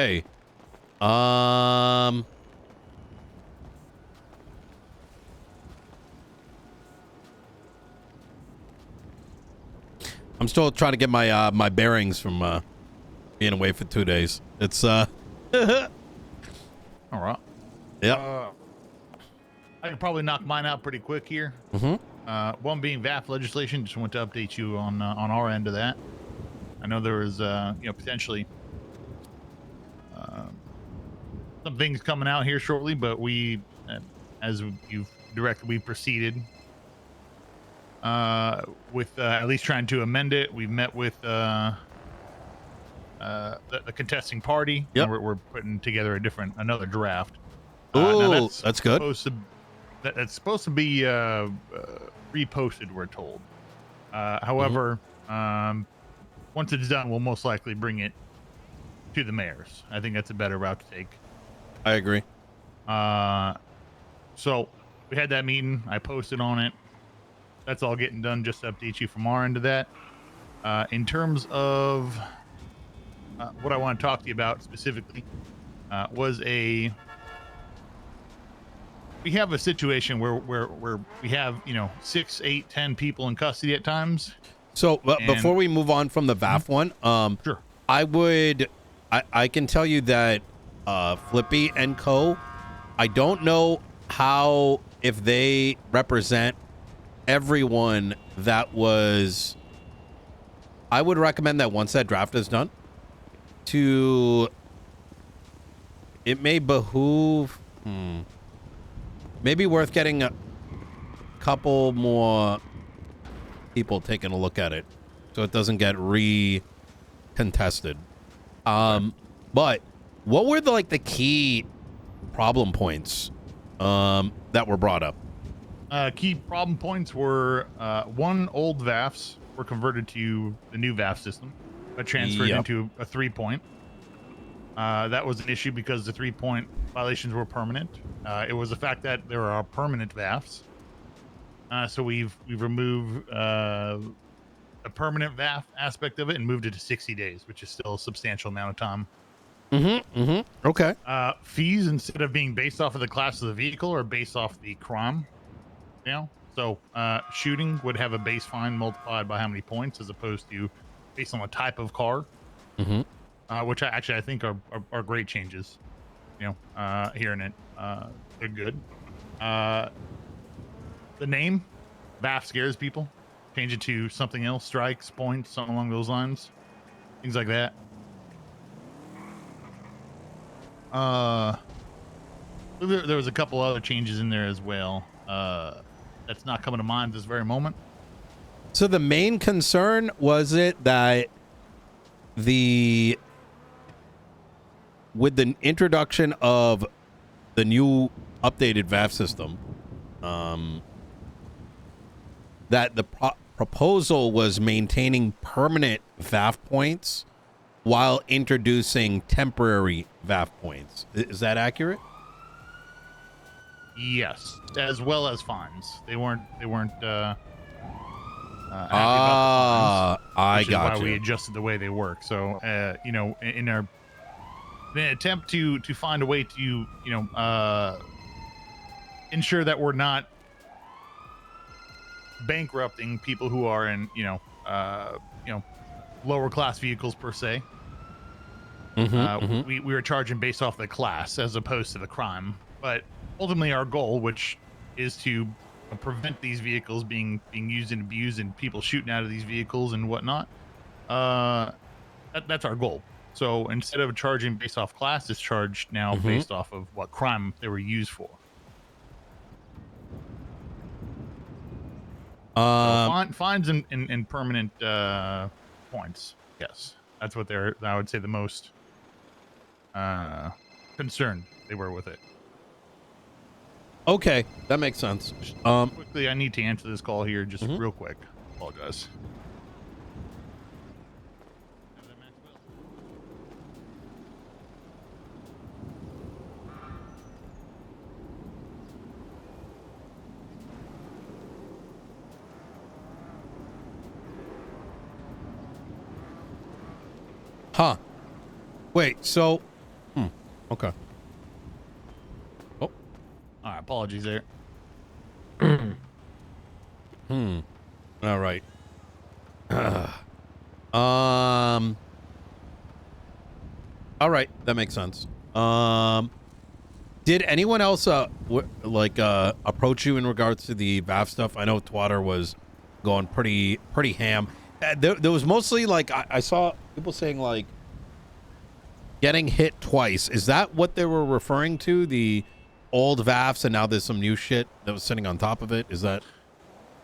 Okay. I'm still trying to get my my bearings from being away for 2 days. It's All right. Yep. I can probably knock mine out pretty quick here. One being VAF legislation. Just want to update you on our end of that. I know there was potentially some things coming out here shortly, but we, as you've directed, we proceeded with at least trying to amend it. We've met with the contesting party. Yep. And we're putting together another draft. Ooh, that's good. That's supposed to be reposted, we're told. However, once it's done, we'll most likely bring it to the mayors. I think that's a better route to take. I agree. So we had that meeting. I posted on it. That's all getting done. Just to update you from our end of that. In terms of what I want to talk to you about specifically, we have a situation where we have 6, 8, 10 people in custody at times. So before we move on from the VAF one, sure, I can tell you that Flippy and Co. I don't know how, if they represent everyone that was. I would recommend that once that draft is done, it may behoove. Maybe worth getting a couple more people taking a look at it, so it doesn't get contested. But what were the key problem points that were brought up? Key problem points were one, old VAFs were converted to the new VAF system, transferred into a 3-point. That was an issue because the 3-point violations were permanent. It was the fact that there are permanent VAFs. So we've removed a permanent VAF aspect of it and moved it to 60 days, which is still a substantial amount of time. Okay. Fees, instead of being based off of the class of the vehicle, or based off the crime. So shooting would have a base fine multiplied by how many points, as opposed to based on the type of car. Which I think are great changes. Hearing it, they're good. The name VAF scares people. Change it to something else, strikes, points, something along those lines, things like that. There was a couple other changes in there as well. That's not coming to mind this very moment. So the main concern was it that with the introduction of the new updated VAF system, that the proposal was maintaining permanent VAF points while introducing temporary VAF points. Is that accurate? Yes, as well as fines. They weren't happy about the fines, I got you. Why we adjusted the way they work. So, in an attempt to find a way to ensure that we're not bankrupting people who are in lower class vehicles per se. We were charging based off the class as opposed to the crime, but ultimately our goal, which is to prevent these vehicles being used and abused and people shooting out of these vehicles and whatnot, that's our goal. So instead of charging based off class, it's charged now based off of what crime they were used for. Fines and permanent points. Yes, that's what I would say the most concerned they were with it. Okay, that makes sense. Quickly, I need to answer this call here just real quick. Apologize. Huh. Wait, so Okay. Oh. All right, apologies there. All right. Um. All right, that makes sense. Did anyone else approach you in regards to the VAF stuff? I know Twatter was going pretty ham. There was mostly like I saw people saying like getting hit twice. Is that what they were referring to? The old VAFs and now there's some new shit that was sitting on top of it. Is that?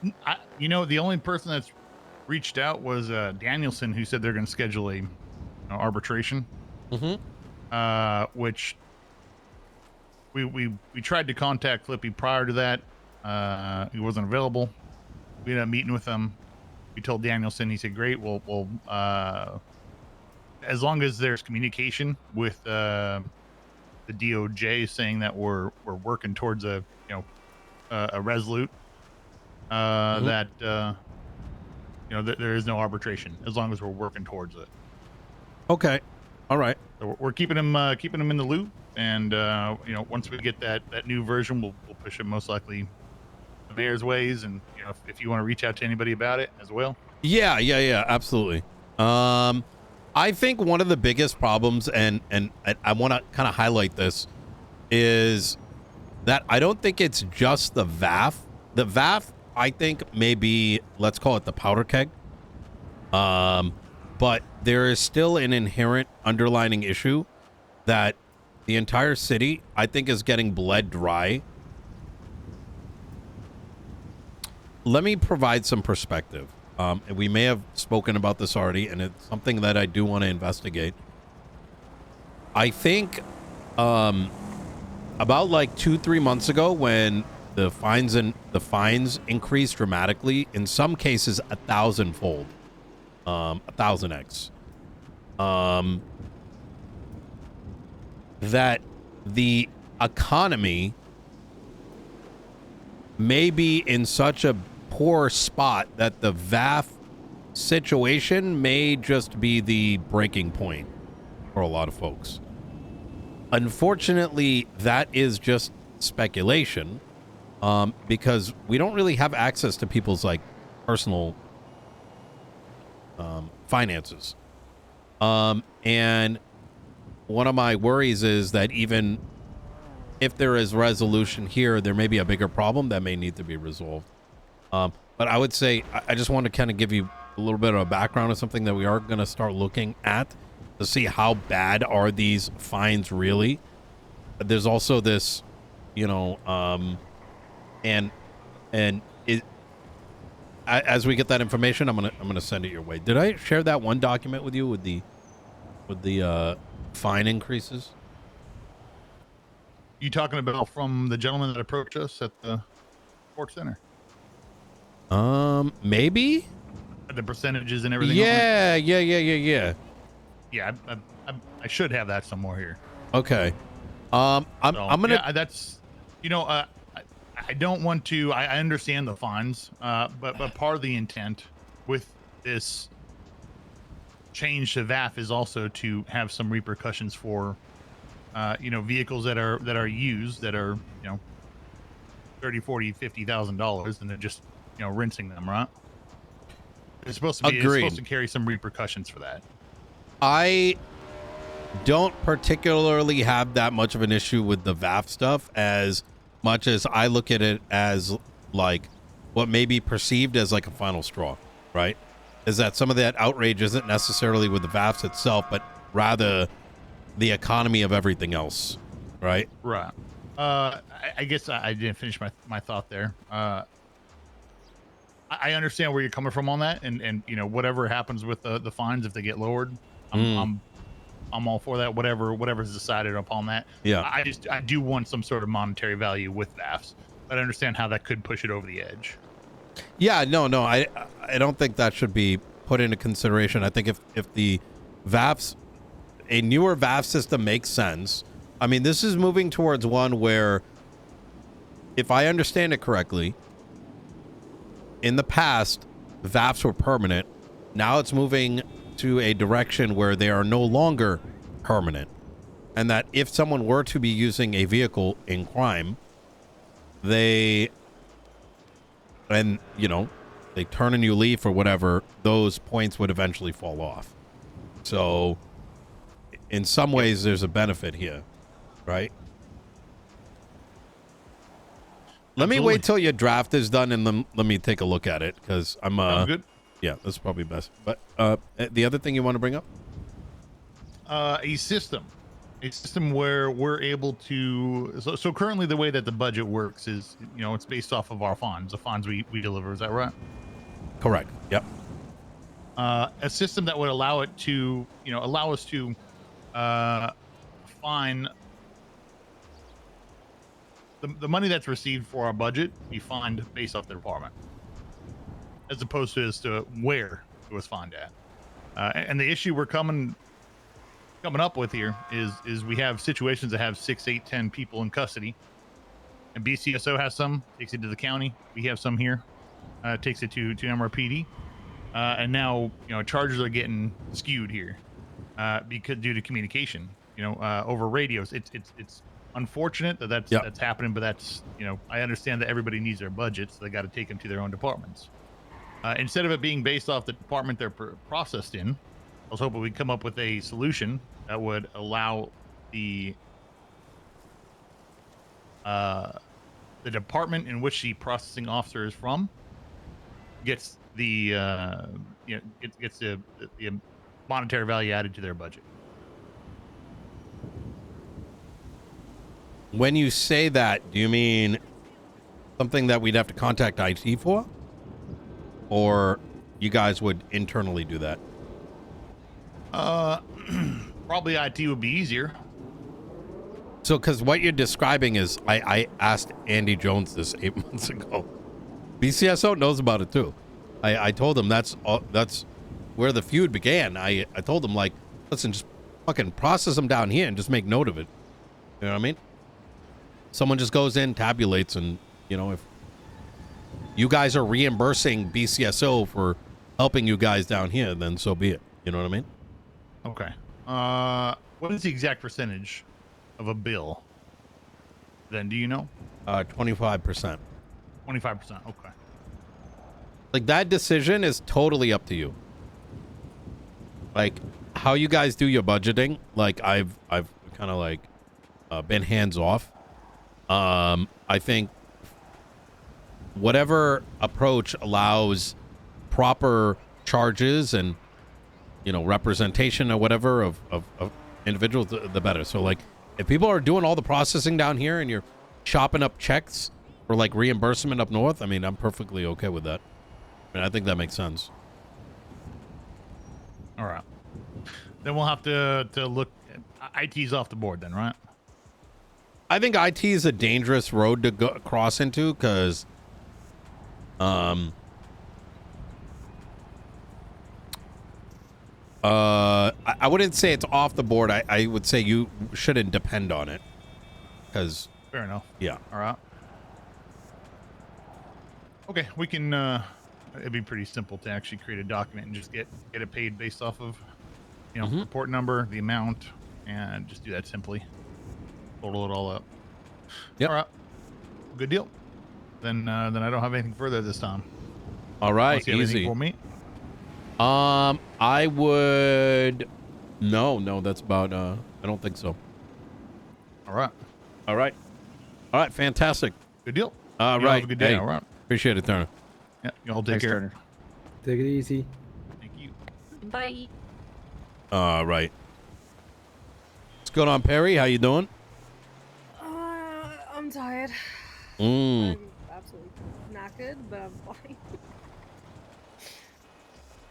The only person that's reached out was Danielson, who said they're going to schedule a arbitration. Which we tried to contact Flippy prior to that. He wasn't available. We ended up meeting with him. We told Danielson. He said, "Great. We'll as long as there's communication with the DOJ saying that we're working towards a resolute that that there is no arbitration as long as we're working towards it." Okay. All right. So we're keeping him in the loop, and once we get that new version, we'll push it most likely the mayor's ways, and if you want to reach out to anybody about it as well. Yeah, absolutely. I think one of the biggest problems, and I want to kind of highlight this, is that I don't think it's just the VAF. The VAF, I think, maybe let's call it the powder keg. But there is still an inherent underlining issue that the entire city, I think, is getting bled dry. Let me provide some perspective. And we may have spoken about this already, and it's something that I do want to investigate. I think about like 2-3 months ago, when the fines increased dramatically, in some cases 1,000-fold. 1,000x. That the economy may be in such a poor spot that the VAF situation may just be the breaking point for a lot of folks. Unfortunately, that is just speculation, because we don't really have access to people's like personal finances. And one of my worries is that even if there is resolution here, there may be a bigger problem that may need to be resolved. But I would say I just want to kind of give you a little bit of a background of something that we are going to start looking at to see how bad are these fines really. There's also this, and it, as we get that information, I'm gonna send it your way. Did I share that one document with you with the fine increases? You talking about from the gentleman that approached us at the Sports Center? Maybe. The percentages and everything. Yeah. Yeah, I should have that somewhere here. Okay. I'm gonna. Yeah, that's. I don't want to. I understand the fines, but part of the intent with this change to VAF is also to have some repercussions for, vehicles that are used that are $30,000, $40,000, $50,000, and they're just rinsing them, right? It's supposed to be. Agreed. It's supposed to carry some repercussions for that. I don't particularly have that much of an issue with the VAF stuff, as much as I look at it as like what may be perceived as like a final straw, right? Is that some of that outrage isn't necessarily with the VAFs itself, but rather the economy of everything else, right? Right. I guess I didn't finish my thought there. I understand where you're coming from on that, and whatever happens with the fines, if they get lowered, I'm all for that. Whatever's decided upon that. Yeah. I do want some sort of monetary value with VAFs, but I understand how that could push it over the edge. Yeah, no, I don't think that should be put into consideration. I think if the VAFs, a newer VAF system makes sense. I mean, this is moving towards one where, if I understand it correctly, in the past, VAFs were permanent. Now it's moving to a direction where they are no longer permanent. and that if someone were to be using a vehicle in crime, they turn a new leaf or whatever, those points would eventually fall off. So in some ways there's a benefit here, right? Let me wait till your draft is done and then let me take a look at it, because I'm good. Yeah, that's probably best. But the other thing you want to bring up? A system where we're able to. So currently, the way that the budget works is, it's based off of our funds, the funds we deliver. Is that right? Correct. Yep. A system that would allow it to, allow us to find the money that's received for our budget be fined based off the department, as opposed to as to where it was fined at. And the issue we're coming up with here is we have situations that have 6, 8, 10 people in custody, and BCSO has some, takes it to the county. We have some here, takes it to MRPD, and now charges are getting skewed here because due to communication, over radios. It's unfortunate that's happening, but that's I understand that everybody needs their budgets, so they got to take them to their own departments. Instead of it being based off the department they're processed in, I was hoping we'd come up with a solution that would allow the department in which the processing officer is from gets the gets the monetary value added to their budget. When you say that, do you mean something that we'd have to contact IT for? Or you guys would internally do that? Probably IT would be easier. So, because what you're describing is, I asked Andy Jones this 8 months ago. BCSO knows about it too. I told him that's where the feud began. I told him, like, listen, just fucking process them down here and just make note of it. You know what I mean? Someone just goes in, tabulates, and if you guys are reimbursing BCSO for helping you guys down here, then so be it. You know what I mean? Okay. What is the exact percentage of a bill? Then do you know? 25%. 25%. Okay. Like, that decision is totally up to you. Like, how you guys do your budgeting, like, I've kind of like been hands off. I think whatever approach allows proper charges and representation or whatever of individuals, the better. So, like, if people are doing all the processing down here and you're chopping up checks for like reimbursement up north, I mean, I'm perfectly okay with that. I mean, I think that makes sense. All right. Then we'll have to look at IT's off the board then, right? I think IT is a dangerous road to cross into, because I wouldn't say it's off the board. I would say you shouldn't depend on it, because fair enough. Yeah. All right. Okay, we can. It'd be pretty simple to actually create a document and just get it paid based off of, report number, the amount, and just do that simply. Total it all up. Yep. All right. Good deal. Then I don't have anything further this time. All right. Easy for me. I would. No. That's about. I don't think so. All right. All right. Fantastic. Good deal. Right. Have a good day. Hey, all right. Appreciate it, Turner. Yeah. Y'all take Thanks, care. Turner. Take it easy. Thank you. Bye. All right. What's going on, Perry? How you doing? I'm tired. Mm. I'm absolutely knackered, but I'm fine.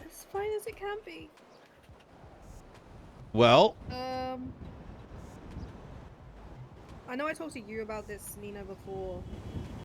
As fine as it can be. Well. I know I talked to you about this, Nino, before.